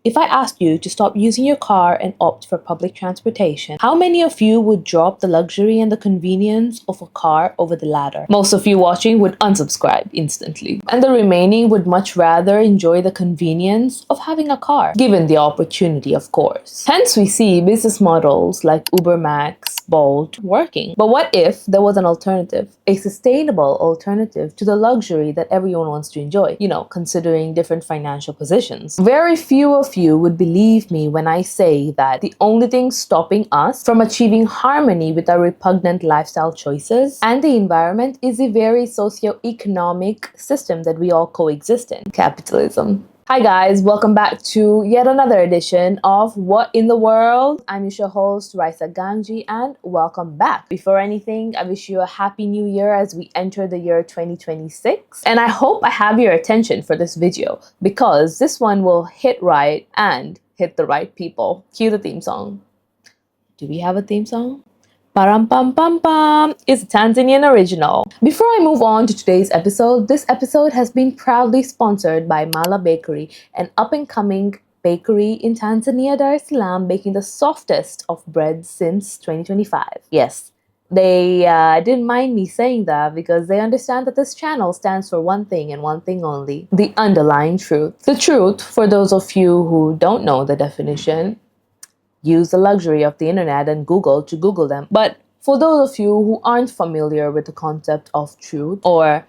If I asked you to stop using your car and opt for public transportation, how many of you would drop the luxury and the convenience of a car over the latter? Most of you watching would unsubscribe instantly, and the remaining would much rather enjoy the convenience of having a car, given the opportunity, of course. Hence, we see business models like Uber Max, Bolt working. But what if there was an alternative, a sustainable alternative to the luxury that everyone wants to enjoy, considering different financial positions? Very few of you would believe me when I say that the only thing stopping us from achieving harmony with our repugnant lifestyle choices and the environment is the very socio-economic system that we all coexist in, capitalism. Hi guys, welcome back to yet another edition of What in the World? I'm your host, Raisa Ganji, and welcome back. Before anything, I wish you a happy new year as we enter the year 2026. And I hope I have your attention for this video because this one will hit right and hit the right people. Cue the theme song. Do we have a theme song? Param pam pam pam is a Tanzanian original. Before I move on to today's episode, this episode has been proudly sponsored by Mala Bakery, an up-and-coming bakery in Tanzania, Dar es Salaam, baking the softest of breads since 2025. Yes, they didn't mind me saying that because they understand that this channel stands for one thing and one thing only: the underlying truth. The truth, for those of you who don't know the definition, use the luxury of the internet and Google to Google them. But for those of you who aren't familiar with the concept of truth or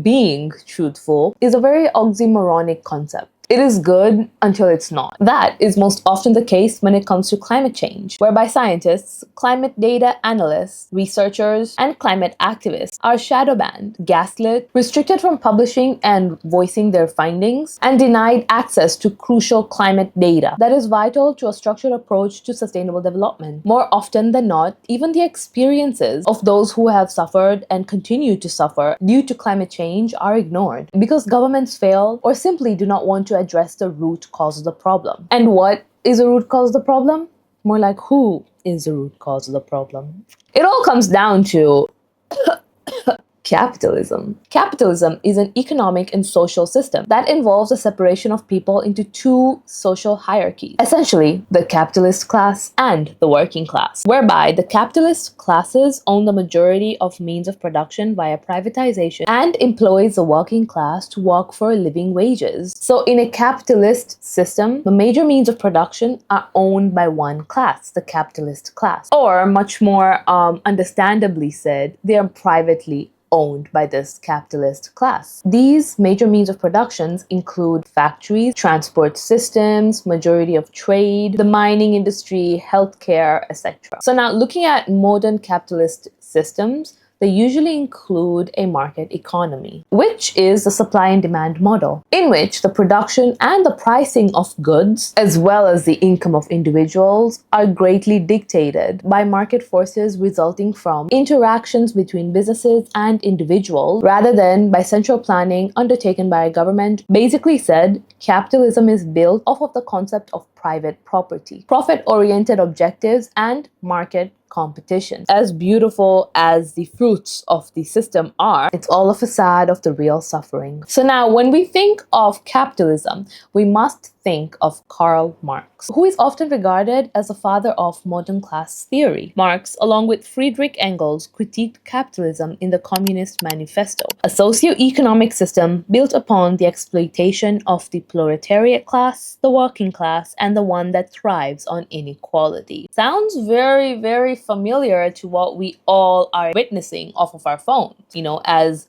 being truthful, is a very oxymoronic concept. It is good until it's not. That is most often the case when it comes to climate change, whereby scientists, climate data analysts, researchers, and climate activists are shadow banned, gaslit, restricted from publishing and voicing their findings, and denied access to crucial climate data that is vital to a structured approach to sustainable development. More often than not, even the experiences of those who have suffered and continue to suffer due to climate change are ignored because governments fail or simply do not want to address the root cause of the problem. And what is the root cause of the problem? More like, who is the root cause of the problem? It all comes down to capitalism. Capitalism is an economic and social system that involves the separation of people into two social hierarchies. Essentially, the capitalist class and the working class, whereby the capitalist classes own the majority of means of production via privatization and employs the working class to work for living wages. So in a capitalist system, the major means of production are owned by one class, the capitalist class. Or much more understandably said, they are privately owned by this capitalist class. These major means of productions include factories, transport systems, majority of trade, the mining industry, healthcare, etc. So now looking at modern capitalist systems, they usually include a market economy, which is the supply and demand model, in which the production and the pricing of goods, as well as the income of individuals, are greatly dictated by market forces resulting from interactions between businesses and individuals, rather than by central planning undertaken by a government. Basically said, capitalism is built off of the concept of private property, profit-oriented objectives, and market competition. As beautiful as the fruits of the system are, it's all a facade of the real suffering. So now, when we think of capitalism, we must think of Karl Marx, who is often regarded as the father of modern class theory. Marx, along with Friedrich Engels, critiqued capitalism in the Communist Manifesto, a socio-economic system built upon the exploitation of the proletariat class, the working class, and the one that thrives on inequality. Sounds very, very familiar to what we all are witnessing off of our phones, as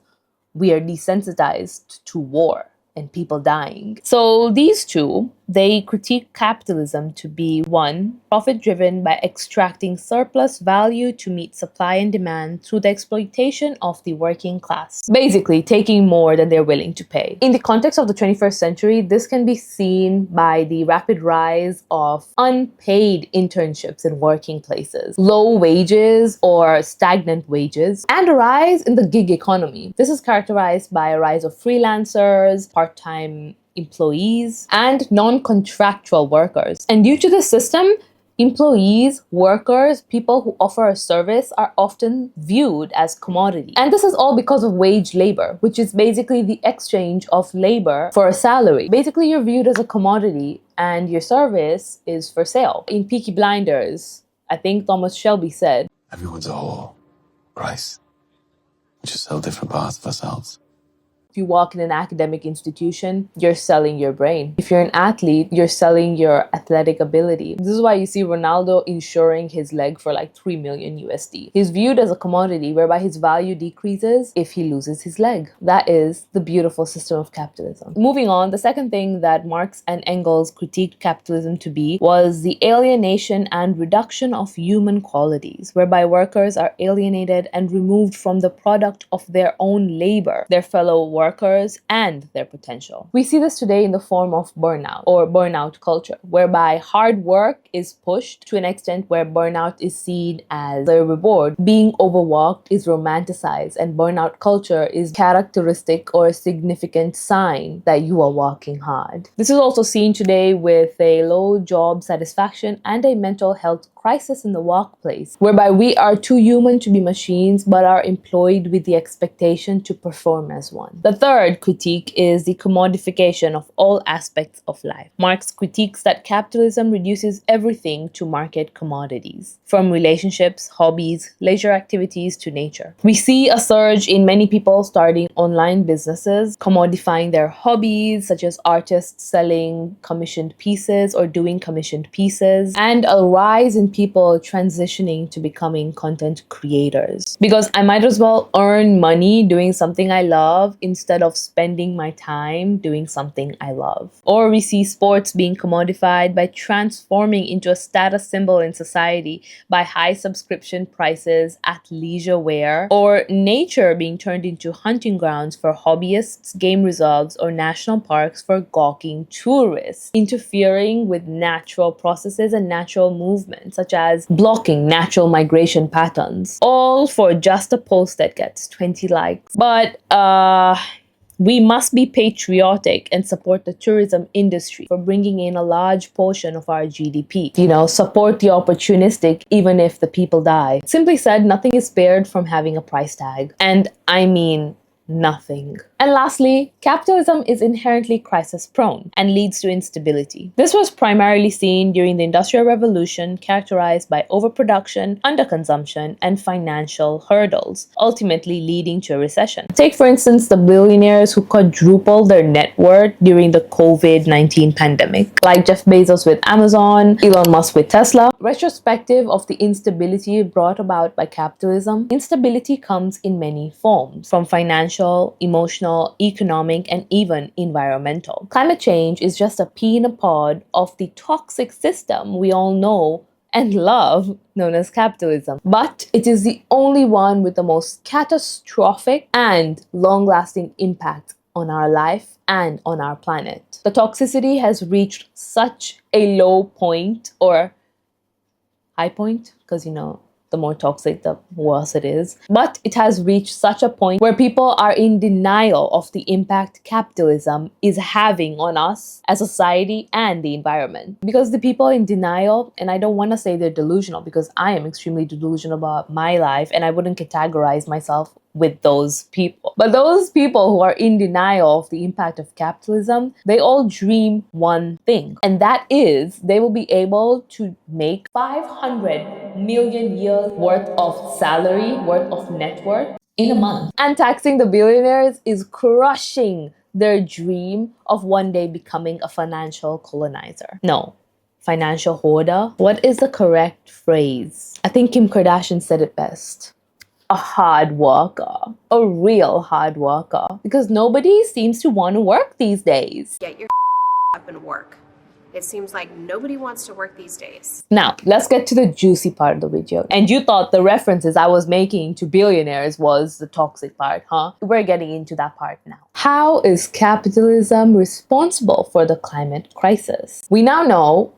we are desensitized to war and people dying. So these two, they critique capitalism to be, one, profit-driven by extracting surplus value to meet supply and demand through the exploitation of the working class, basically taking more than they're willing to pay. In the context of the 21st century, this can be seen by the rapid rise of unpaid internships in working places, low wages or stagnant wages, and a rise in the gig economy. This is characterized by a rise of freelancers, part-time employees, and non-contractual workers. And due to the system, Employees, workers, people who offer a service are often viewed as commodity. And this is all because of wage labor, which is basically the exchange of labor for a salary. Basically, you're viewed as a commodity and your service is for sale. In Peaky Blinders, I think Thomas Shelby said, "Everyone's a whore, Bryce. We just sell different parts of ourselves." if you walk in an academic institution, you're selling your brain. If you're an athlete, you're selling your athletic ability. This is why you see Ronaldo insuring his leg for like 3 million USD. He's viewed as a commodity whereby his value decreases if he loses his leg. That is the beautiful system of capitalism. Moving on, the second thing that Marx and Engels critiqued capitalism to be was the alienation and reduction of human qualities, whereby workers are alienated and removed from the product of their own labor, their fellow workers, and their potential. We see this today in the form of burnout or burnout culture, whereby hard work is pushed to an extent where burnout is seen as a reward. Being overworked is romanticized, and burnout culture is characteristic or a significant sign that you are working hard. This is also seen today with a low job satisfaction and a mental health crisis in the workplace, whereby we are too human to be machines but are employed with the expectation to perform as one. The third critique is the commodification of all aspects of life. Marx critiques that capitalism reduces everything to market commodities, from relationships, hobbies, leisure activities to nature. We see a surge in many people starting online businesses, commodifying their hobbies, such as artists selling commissioned pieces or doing commissioned pieces, and a rise in people transitioning to becoming content creators. Because I might as well earn money doing something I love instead of spending my time doing something I love. Or we see sports being commodified by transforming into a status symbol in society by high subscription prices at leisure wear, or nature being turned into hunting grounds for hobbyists, game reserves, or national parks for gawking tourists, interfering with natural processes and natural movements, such as blocking natural migration patterns, all for just a post that gets 20 likes. But we must be patriotic and support the tourism industry for bringing in a large portion of our GDP. Support the opportunistic even if the people die. Simply said, nothing is spared from having a price tag. And I mean nothing. And lastly, capitalism is inherently crisis prone and leads to instability. This was primarily seen during the Industrial Revolution, characterized by overproduction, underconsumption, and financial hurdles, ultimately leading to a recession. Take, for instance, the billionaires who quadrupled their net worth during the COVID-19 pandemic, like Jeff Bezos with Amazon, Elon Musk with Tesla. Retrospective of the instability brought about by capitalism, instability comes in many forms, from financial, emotional, economic, and even environmental. Climate change is just a pea in a pod of the toxic system we all know and love, known as capitalism. But it is the only one with the most catastrophic and long-lasting impact on our life and on our planet. The toxicity has reached such a low point, or high point, because the more toxic, the worse it is. But it has reached such a point where people are in denial of the impact capitalism is having on us as a society and the environment. Because the people in denial, and I don't want to say they're delusional, because I am extremely delusional about my life and I wouldn't categorize myself with those people. But those people who are in denial of the impact of capitalism, they all dream one thing, and that is they will be able to make 500 million years worth of salary, worth of net worth in a month. And taxing the billionaires is crushing their dream of one day becoming a financial colonizer. No, financial hoarder. What is the correct phrase? I think Kim Kardashian said it best. A hard worker, a real hard worker, because nobody seems to want to work these days. Get your up and work. It seems like nobody wants to work these days. Now, let's get to the juicy part of the video. And you thought the references I was making to billionaires was the toxic part, huh? We're getting into that part now. How is capitalism responsible for the climate crisis? We now know,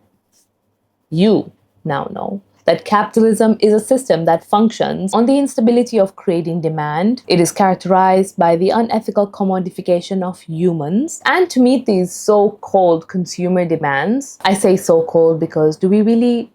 you now know, that capitalism is a system that functions on the instability of creating demand. It is characterized by the unethical commodification of humans. And to meet these so-called consumer demands, I say so-called because do we really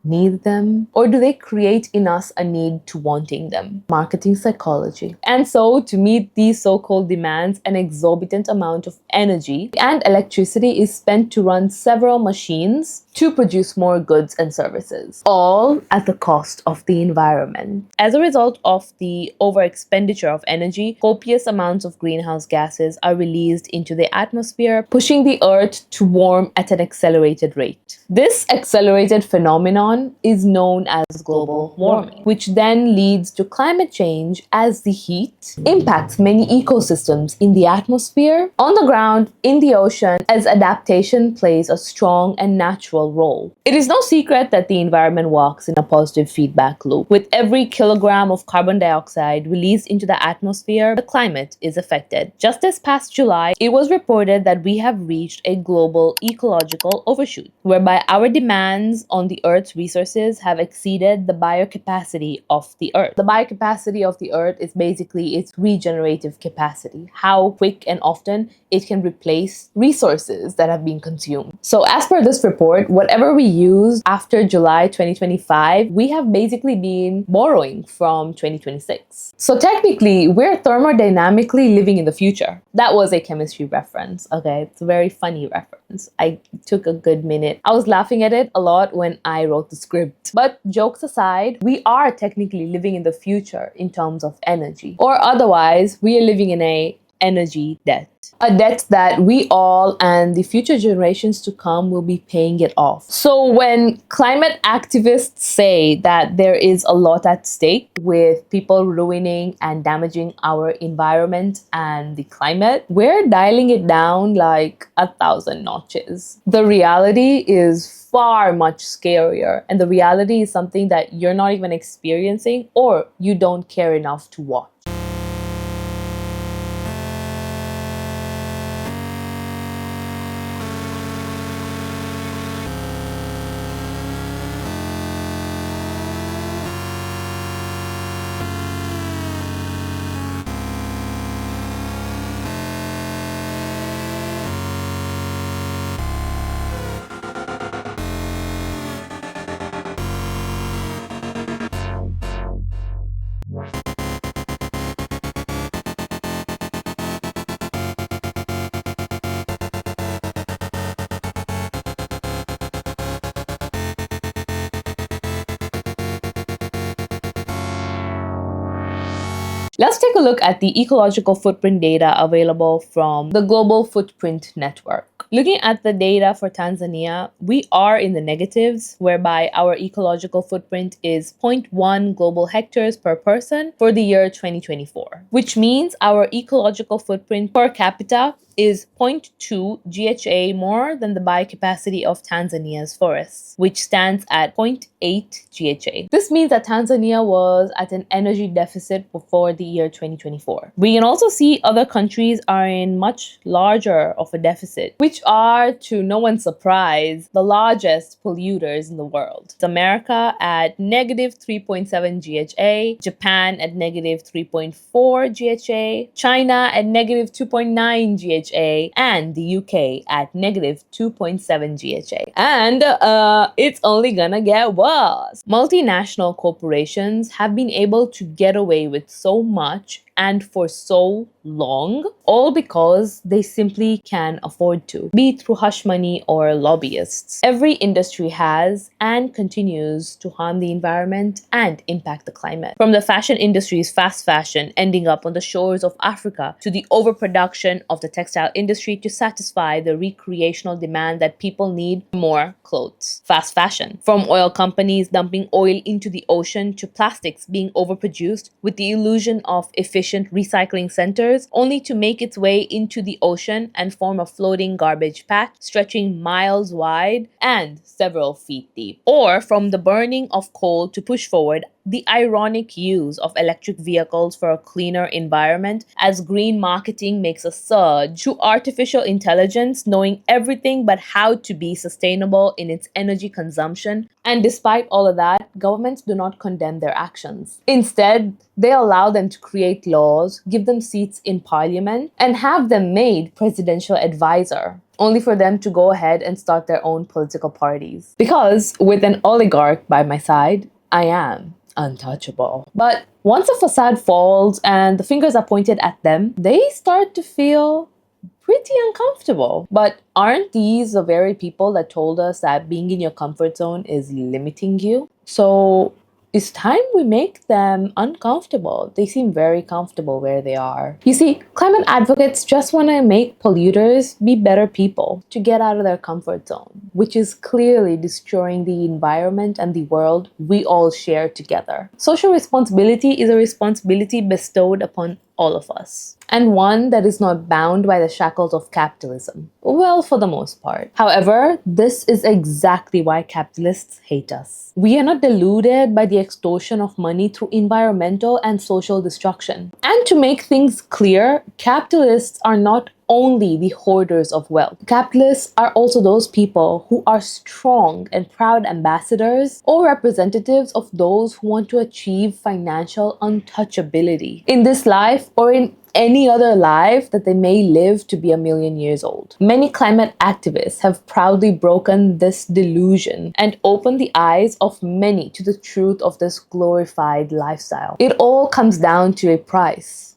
need them? Or do they create in us a need to wanting them? Marketing psychology. And so, to meet these so-called demands, an exorbitant amount of energy and electricity is spent to run several machines to produce more goods and services, all at the cost of the environment. As a result of the over-expenditure of energy, copious amounts of greenhouse gases are released into the atmosphere, pushing the Earth to warm at an accelerated rate. This accelerated phenomenon is known as global warming, which then leads to climate change as the heat impacts many ecosystems in the atmosphere, on the ground, in the ocean, as adaptation plays a strong and natural role. It is no secret that the environment works in a positive feedback loop. With every kilogram of carbon dioxide released into the atmosphere, the climate is affected. Just this past July, it was reported that we have reached a global ecological overshoot, whereby our demands on the Earth's resources have exceeded the biocapacity of the Earth. The biocapacity of the Earth is basically its regenerative capacity, how quick and often it can replace resources that have been consumed. So as per this report, whatever we used after July 2025, we have basically been borrowing from 2026. So technically, we're thermodynamically living in the future. That was a chemistry reference, okay? It's a very funny reference. I took a good minute. I was laughing at it a lot when I wrote the script. But jokes aside, we are technically living in the future in terms of energy. Or otherwise, we are living in a energy debt. A debt that we all and the future generations to come will be paying it off. So when climate activists say that there is a lot at stake with people ruining and damaging our environment and the climate, we're dialing it down like 1,000 notches. The reality is far much scarier, and the reality is something that you're not even experiencing or you don't care enough to watch. Let's take a look at the ecological footprint data available from the Global Footprint Network. Looking at the data for Tanzania, we are in the negatives, whereby our ecological footprint is 0.1 global hectares per person for the year 2024, which means our ecological footprint per capita is 0.2 GHA more than the biocapacity of Tanzania's forests, which stands at 0.8 GHA. This means that Tanzania was at an energy deficit before the year 2024. We can also see other countries are in much larger of a deficit, which are, to no one's surprise, the largest polluters in the world. It's America at negative 3.7 GHA, Japan at negative 3.4 GHA, China at negative 2.9 GHA, and the UK at negative 2.7 GHA. And it's only gonna get worse. Multinational corporations have been able to get away with so much and for so long, all because they simply can afford to, be it through hush money or lobbyists. Every industry has and continues to harm the environment and impact the climate. From the fashion industry's fast fashion ending up on the shores of Africa, to the overproduction of the textile industry to satisfy the recreational demand that people need more clothes. Fast fashion. From oil companies dumping oil into the ocean to plastics being overproduced with the illusion of efficient recycling centers, only to make its way into the ocean and form a floating garbage patch stretching miles wide and several feet deep. Or from the burning of coal to push forward the ironic use of electric vehicles for a cleaner environment as green marketing makes a surge, to artificial intelligence knowing everything but how to be sustainable in its energy consumption. And despite all of that, governments do not condemn their actions. Instead, they allow them to create laws, give them seats in parliament, and have them made presidential advisor only for them to go ahead and start their own political parties. Because with an oligarch by my side, I am untouchable. But once a facade falls and the fingers are pointed at them, they start to feel pretty uncomfortable. But aren't these the very people that told us that being in your comfort zone is limiting you? So it's time we make them uncomfortable. They seem very comfortable where they are. You see, climate advocates just want to make polluters be better people to get out of their comfort zone, which is clearly destroying the environment and the world we all share together. Social responsibility is a responsibility bestowed upon all of us, and one that is not bound by the shackles of capitalism. Well, for the most part. However, this is exactly why capitalists hate us. We are not deluded by the extortion of money through environmental and social destruction. And to make things clear, capitalists are not only the hoarders of wealth. Capitalists are also those people who are strong and proud ambassadors or representatives of those who want to achieve financial untouchability in this life or in any other life that they may live to be 1,000,000 years old. Many climate activists have proudly broken this delusion and opened the eyes of many to the truth of this glorified lifestyle. It all comes down to a price.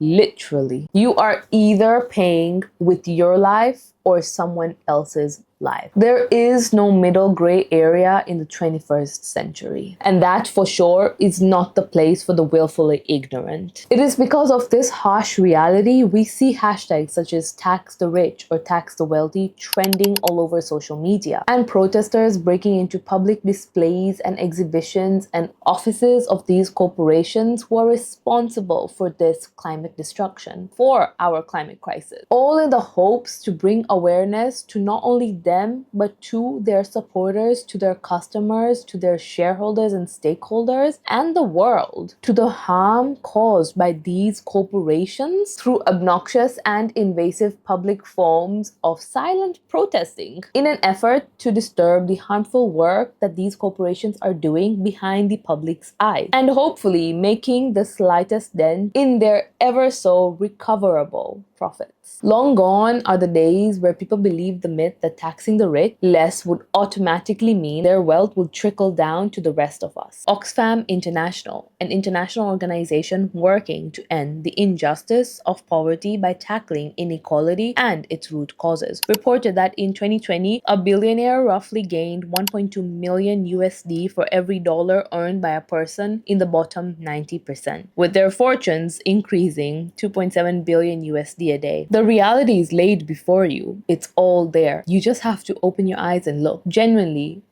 Literally. You are either paying with your life or someone else's life. There is no middle gray area in the 21st century. And that for sure is not the place for the willfully ignorant. It is because of this harsh reality we see hashtags such as tax the rich or tax the wealthy trending all over social media, and protesters breaking into public displays and exhibitions and offices of these corporations who are responsible for this climate destruction, for our climate crisis, all in the hopes to bring awareness to not only them, but to their supporters, to their customers, to their shareholders and stakeholders, and the world, to the harm caused by these corporations through obnoxious and invasive public forms of silent protesting in an effort to disturb the harmful work that these corporations are doing behind the public's eyes, and hopefully making the slightest dent in their ever so recoverable profits. Long gone are the days where people believed the myth that taxing the rich less would automatically mean their wealth would trickle down to the rest of us. Oxfam International, an international organization working to end the injustice of poverty by tackling inequality and its root causes, reported that in 2020, a billionaire roughly gained 1.2 million USD for every dollar earned by a person in the bottom 90%, with their fortunes increasing 2.7 billion USD a day. The reality is laid before you. It's all there. You just have to open your eyes and look. Genuinely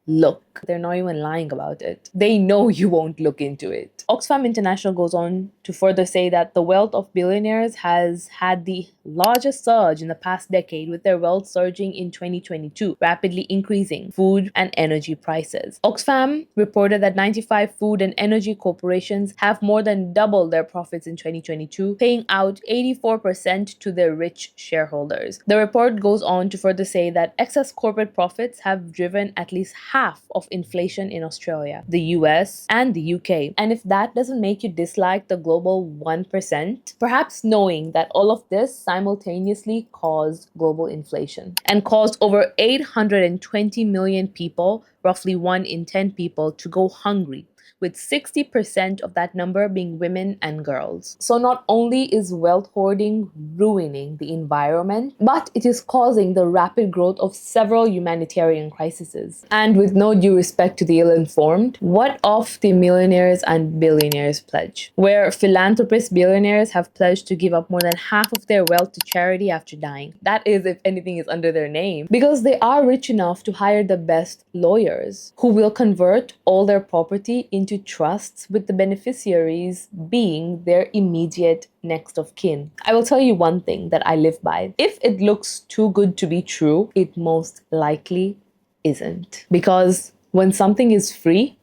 look. They're not even lying about it. They know you won't look into it. Oxfam International goes on to further say that the wealth of billionaires has had the largest surge in the past decade, with their wealth surging in 2022, rapidly increasing food and energy prices. Oxfam reported that 95 food and energy corporations have more than doubled their profits in 2022, paying out 84% to their rich shareholders. The report goes on to further say that excess corporate profits have driven at least half of inflation in Australia, the US, and the UK. And if that doesn't make you dislike the global 1%, perhaps knowing that all of this simultaneously caused global inflation and caused over 820 million people, roughly 1 in 10 people, to go hungry, with 60% of that number being women and girls. So not only is wealth hoarding ruining the environment, but it is causing the rapid growth of several humanitarian crises. And with no due respect to the ill-informed, what of the millionaires and billionaires pledge, where philanthropist billionaires have pledged to give up more than half of their wealth to charity after dying? That is, if anything is under their name, because they are rich enough to hire the best lawyers who will convert all their property into trusts, with the beneficiaries being their immediate next of kin. I will tell you one thing that I live by. If it looks too good to be true, it most likely isn't. Because when something is free,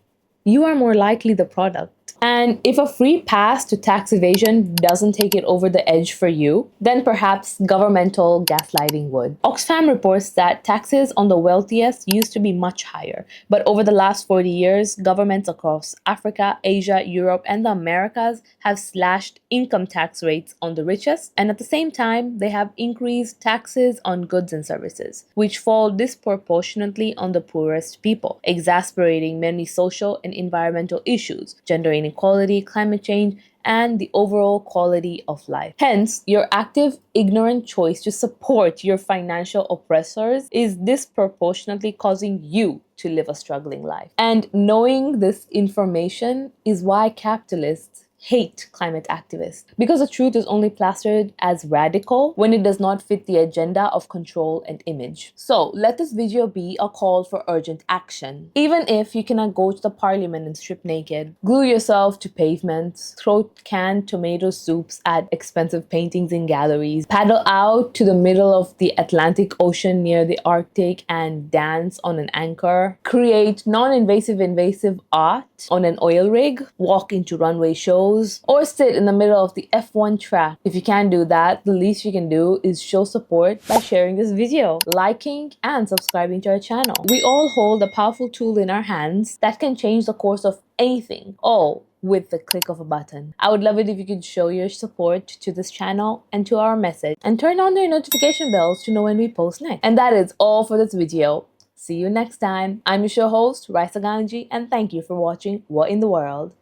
you are more likely the product. And if a free pass to tax evasion doesn't take it over the edge for you, then perhaps governmental gaslighting would. Oxfam reports that taxes on the wealthiest used to be much higher, but over the last 40 years, governments across Africa, Asia, Europe, and the Americas have slashed income tax rates on the richest, and at the same time, they have increased taxes on goods and services, which fall disproportionately on the poorest people, exasperating many social and environmental issues, gender inequality, climate change, and the overall quality of life. Hence, your active, ignorant choice to support your financial oppressors is disproportionately causing you to live a struggling life. And knowing this information is why capitalists hate climate activists, because the truth is only plastered as radical when it does not fit the agenda of control and image. So let this video be a call for urgent action. Even if you cannot go to the parliament and strip naked, glue yourself to pavements, throw canned tomato soups at expensive paintings in galleries, paddle out to the middle of the Atlantic Ocean near the Arctic and dance on an anchor, create non-invasive invasive art on an oil rig, walk into runway shows, or sit in the middle of the F1 track. If you can't do that, the least you can do is show support by sharing this video, liking, and subscribing to our channel. We all hold a powerful tool in our hands that can change the course of anything, all with the click of a button. I would love it if you could show your support to this channel and to our message, and turn on your notification bells to know when we post next. And that is all for this video. See you next time. I'm your show host, Raisa Ganji, and thank you for watching What in the World.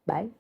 Bye.